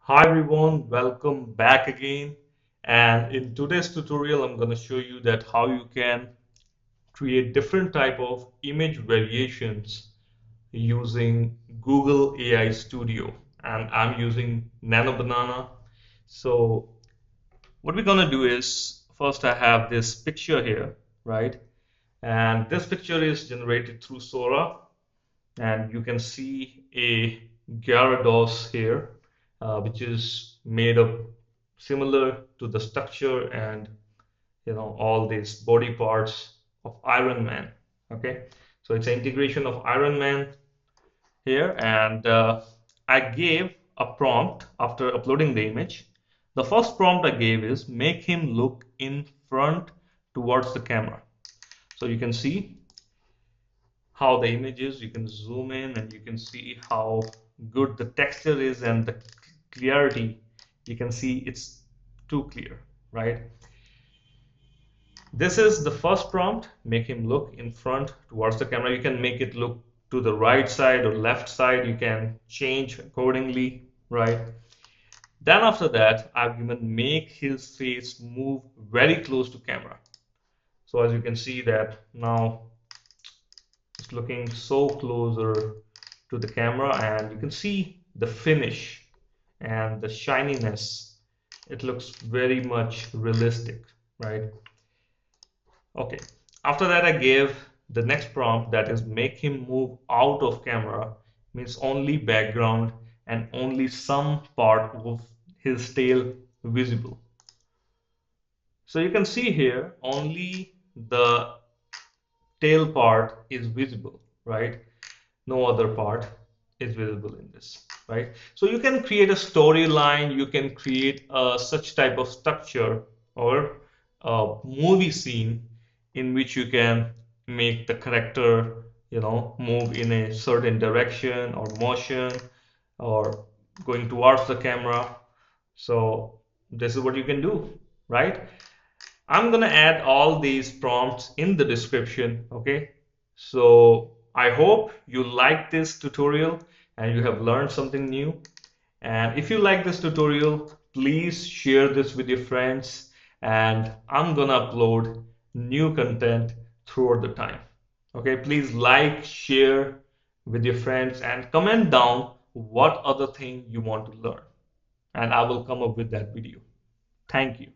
Hi everyone, welcome back again. And in today's tutorial, I'm going to show you that how you can create different type of image variations using Google AI Studio. And I'm using Nano Banana. So what we're going to do is first I have this picture here, right? And this picture is generated through Sora, and you can see a Gyarados here, which is made up similar to the structure and all these body parts of Iron Man. Okay, so it's an integration of Iron Man here, and I gave a prompt after uploading the image. The first prompt I gave is make him look in front towards the camera. So you can see how the image is. You can zoom in and you can see how good the texture is and the clarity. You can see it's too clear, right? This is the first prompt. Make him look in front towards the camera. You can make it look to the right side or left side. You can change accordingly, right? Then after that, I've given make his face move very close to camera. So as you can see that now it's looking so closer to the camera, and you can see the finish and the shininess. It looks very much realistic, right? Okay, after that I gave the next prompt, that is make him move out of camera, means only background and only some part of his tail visible. So you can see here only the tail part is visible, right? No other part is visible in this, right? So you can create a storyline, you can create such type of structure or a movie scene in which you can make the character move in a certain direction or motion or going towards the camera. So this is what you can do, right? I'm gonna add all these prompts in the description, okay? So I hope you like this tutorial and you have learned something new. And if you like this tutorial, please share this with your friends, and I'm gonna upload new content throughout the time. Okay, please like, share with your friends and comment down what other thing you want to learn, and I will come up with that video. Thank you.